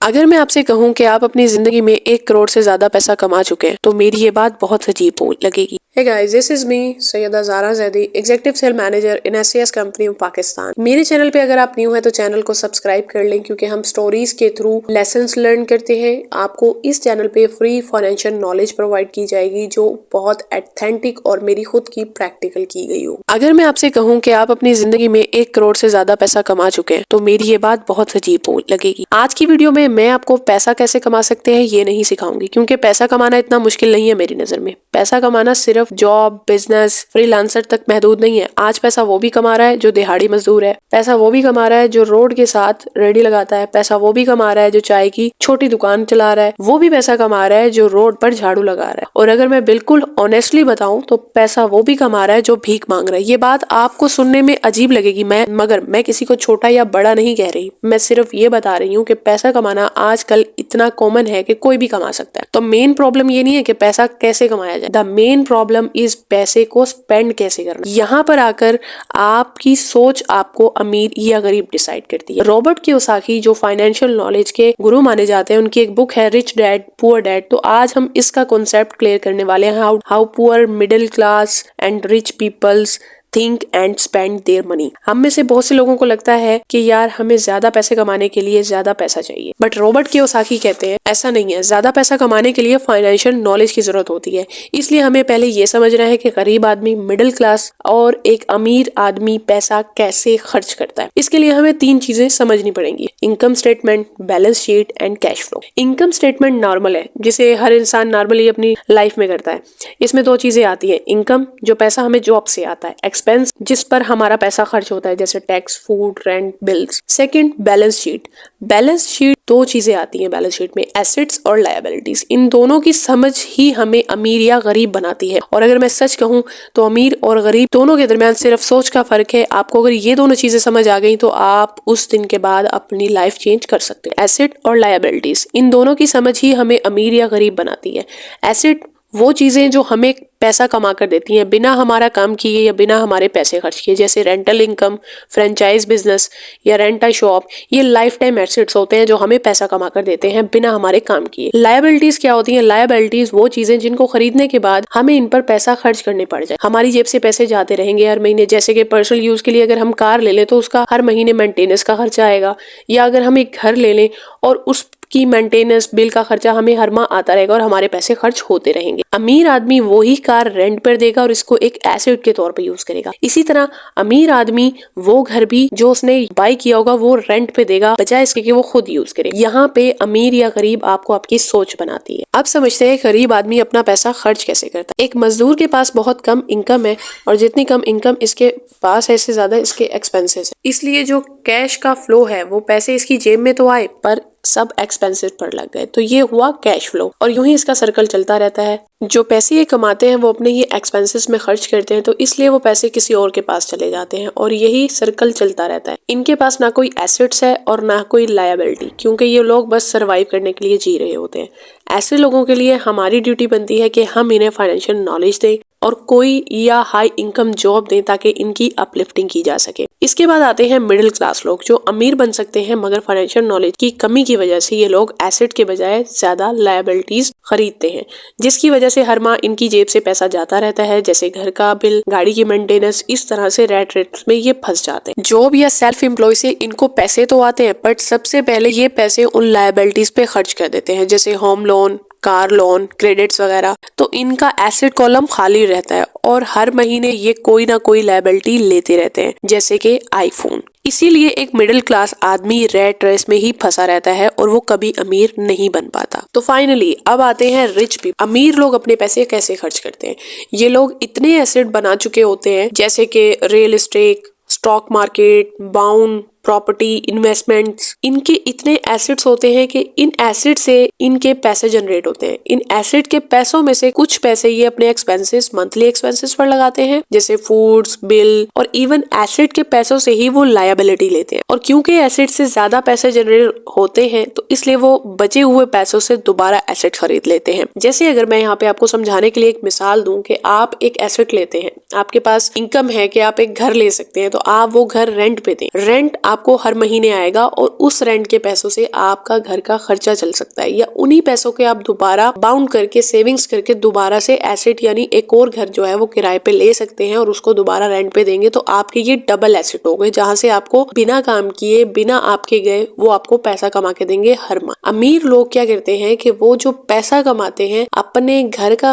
अगर मैं आपसे कहूं कि आप अपनी जिंदगी में 1 करोड़ से ज्यादा पैसा कमा चुके हैं तो मेरी ये बात बहुत अजीब लगेगी। Hey guys, this is me, Syeda Zara Zaidi, executive sale manager in SCS company of Pakistan. मेरे चैनल पे अगर आप न्यू है तो चैनल को सब्सक्राइब कर लें क्योंकि हम स्टोरीज के थ्रू लेसन्स लर्न करते हैं। आपको इस चैनल पे फ्री फाइनेंशियल नॉलेज प्रोवाइड की जाएगी जो बहुत ऑथेंटिक और मेरी खुद की प्रैक्टिकल की गई हो। अगर मैं आपसे कहूँ कि आप अपनी जिंदगी में 1 करोड़ से ज्यादा पैसा कमा चुके हैं तो मेरी ये बात बहुत अजीब लगेगी। आज की वीडियो में मैं आपको पैसा कैसे कमा सकते हैं ये नहीं सिखाऊंगी क्योंकि पैसा कमाना इतना मुश्किल नहीं है मेरी नजर में। पैसा कमाना सिर्फ जॉब, बिजनेस, फ्रीलांसर तक महदूद नहीं है। आज पैसा वो भी कमा रहा है जो दिहाड़ी मजदूर है, पैसा वो भी कमा रहा है जो रोड के साथ रेडी लगाता है, पैसा वो भी कमा रहा है जो चाय की छोटी दुकान चला रहा है, वो भी पैसा कमा रहा है जो रोड पर झाड़ू लगा रहा है। और अगर मैं बिल्कुल ऑनेस्टली बताऊं तो पैसा वो भी कमा रहा है जो भीख मांग रहा है। ये बात आपको सुनने में अजीब लगेगी मगर मैं किसी को छोटा या बड़ा नहीं कह रही। मैं सिर्फ ये बता रही हूँ कि पैसा कमाना आजकल इतना कॉमन है कि कोई भी कमा सकता है। तो मेन प्रॉब्लम ये नहीं है कि पैसा कैसे कमाया जाए, द मेन प्रॉब्लम इज पैसे को स्पेंड कैसे करना। यहाँ पर आकर आपकी सोच आपको अमीर या गरीब डिसाइड करती है। रॉबर्ट कियोसाकी जो फाइनेंशियल नॉलेज के गुरु माने जाते हैं, उनकी एक बुक है रिच डैड पुअर डैड। तो आज हम इसका कॉन्सेप्ट क्लियर करने वाले हैं, how poor, middle class and rich peoples think and spend their money. हम में से बहुत से लोगों को लगता है कि यार हमें ज्यादा पैसे कमाने के लिए ज्यादा पैसा चाहिए, बट रॉबर्ट कियोसाकी कहते हैं ऐसा नहीं है। ज्यादा पैसा कमाने के लिए फाइनेंशियल नॉलेज की जरूरत होती है। इसलिए हमें पहले ये समझना है कि गरीब आदमी, मिडिल क्लास और एक अमीर आदमी पैसा कैसे खर्च करता है। इसके लिए हमें 3 चीजें समझनी पड़ेंगी: income statement, balance sheet and cash flow. Income statement normal है, जिसे हर इंसान नॉर्मली अपनी लाइफ में करता है। इसमें 2 चीजें आती है: इनकम जो पैसा हमें जॉब से आता है, एक्सपेंस जिस पर हमारा पैसा खर्च होता है जैसे tax, food, rent, bills. Second, balance sheet. Balance sheet 2 चीजें आती हैं बैलेंस शीट में: एसेट्स और लायबिलिटीज। इन दोनों की समझ ही हमें अमीर या गरीब बनाती है। और अगर मैं सच कहूं तो अमीर और गरीब दोनों के दरमियान सिर्फ सोच का फर्क है। आपको अगर ये दोनों चीजें समझ आ गई तो आप उस दिन के बाद अपनी लाइफ चेंज कर सकते हैं। एसेट और लायबिलिटीज, इन दोनों की समझ ही हमें अमीर या गरीब बनाती है। एसेट वो चीजें जो हमें पैसा कमा कर देती हैं बिना हमारा काम किए या बिना हमारे पैसे खर्च किए, जैसे रेंटल इनकम, फ्रेंचाइज बिजनेस या रेंट आ शॉप। ये लाइफ टाइम एसेट्स होते हैं जो हमें पैसा कमा कर देते हैं बिना हमारे काम किए। लायबिलिटीज क्या होती हैं? लायबिलिटीज वो चीजें जिनको खरीदने के बाद हमें इन पर पैसा खर्च करने पड़ जाए। हमारी जेब से पैसे जाते रहेंगे हर महीने। जैसे कि पर्सनल यूज के लिए अगर हम कार ले लें तो उसका हर महीने मेंटेनेंस का खर्चा आएगा, या अगर हम एक घर ले लें और उसकी मेंटेनेंस बिल का खर्चा हमें हर माह आता रहेगा और हमारे पैसे खर्च होते रहेंगे। अमीर आदमी वही कार रेंट पर देगा और इसको एक एसेट के तौर पर यूज करेगा। इसी तरह अमीर आदमी वो घर भी जो उसने बाय किया होगा वो रेंट पे देगा बजाय इसके कि वो खुद यूज करे। यहाँ पे अमीर या गरीब आपको आपकी सोच बनाती है। अब समझते हैं गरीब आदमी अपना पैसा खर्च कैसे करता है। एक मजदूर के पास बहुत कम इनकम है और जितनी कम इनकम इसके पास है इससे ज्यादा इसके एक्सपेंसेस है। इसलिए जो कैश का फ्लो है वो पैसे इसकी जेब में तो आए पर सब एक्सपेंसेस पर लग गए। तो ये हुआ कैश फ्लो और यूं ही इसका सर्कल चलता रहता है। जो पैसे ये कमाते हैं वो अपने ये एक्सपेंसेस में खर्च करते हैं, तो इसलिए वो पैसे किसी और के पास चले जाते हैं और यही सर्कल चलता रहता है। इनके पास ना कोई एसेट्स है और ना कोई लायबिलिटी, क्योंकि ये लोग बस सरवाइव करने के लिए जी रहे होते हैं। ऐसे लोगों के लिए हमारी ड्यूटी बनती है कि हम इन्हें फाइनेंशियल नॉलेज दें और कोई या हाई इनकम जॉब दें ताकि इनकी अपलिफ्टिंग की जा सके। इसके बाद आते हैं मिडिल क्लास लोग जो अमीर बन सकते हैं, मगर फाइनेंशियल नॉलेज की कमी की वजह से ये लोग एसेट के बजाय ज्यादा लायबिलिटीज खरीदते हैं, जिसकी वजह से हर माह इनकी जेब से पैसा जाता रहता है, जैसे घर का बिल, गाड़ी की मेंटेनेंस। इस तरह से रैट रेस में ये फंस जाते हैं। जॉब या सेल्फ एम्प्लॉय से इनको पैसे तो आते हैं बट सबसे पहले ये पैसे उन लायबिलिटीज पे खर्च कर देते हैं, जैसे home loan, car loan, credits वगैरह। तो इनका एसेट कॉलम खाली रहता है और हर महीने ये कोई ना कोई लायबिलिटी लेते रहते हैं, जैसे कि आईफोन। इसीलिए एक मिडिल क्लास आदमी रेट रेस में ही फंसा रहता है और वो कभी अमीर नहीं बन पाता। तो फाइनली अब आते हैं रिच पीपल। अमीर लोग अपने पैसे कैसे खर्च करते हैं? ये लोग इतने एसेट बना चुके होते हैं जैसे कि real estate, stock market, bound property, investments. इनके इतने एसेट्स होते हैं कि इन एसेट से इनके पैसे जनरेट होते हैं। इन एसेट के पैसों में से कुछ पैसे ये अपने एक्सपेंसेस, मंथली एक्सपेंसेस पर लगाते हैं, जैसे फूड्स, बिल, और इवन एसेट के पैसों से ही वो लायबिलिटी लेते हैं। और क्योंकि एसेट से ज्यादा पैसे जनरेट होते हैं तो इसलिए वो बचे हुए पैसों से दोबारा एसेट खरीद लेते हैं। जैसे अगर मैं यहाँ पे आपको समझाने के लिए एक मिसाल दूं कि आप एक एसेट लेते हैं, आपके पास इनकम है कि आप एक घर ले सकते हैं, तो आप वो घर रेंट पे दें। रेंट आपको हर महीने आएगा और उस उस रेंट के पैसों से आपका घर का खर्चा चल सकता है, या उन्हीं पैसों के आप दोबारा बाउंड करके सेविंग्स करके दोबारा से एसेट यानी एक और घर जो है वो किराए पे ले सकते हैं और उसको दोबारा रेंट पे देंगे। तो आपके ये डबल एसेट हो गए, जहां से आपको बिना काम किए बिना आपके गए वो आपको पैसा कमा के देंगे हर माह। अमीर लोग क्या करते हैं कि वो जो पैसा कमाते हैं अपने घर का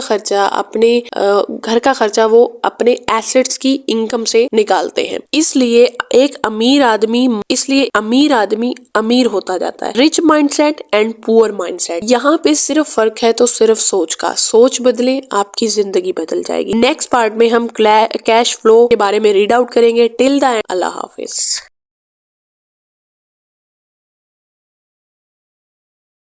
खर्चा वो अपने एसेट्स की इनकम से निकालते हैं। इसलिए अमीर आदमी अमीर होता जाता है। Rich mindset and poor mindset, यहाँ पे सिर्फ फर्क है तो सिर्फ सोच का। सोच बदले आपकी जिंदगी बदल जाएगी। नेक्स्ट पार्ट में हम कैश फ्लो के बारे में रीड आउट करेंगे। Till the end, Allah Hafiz.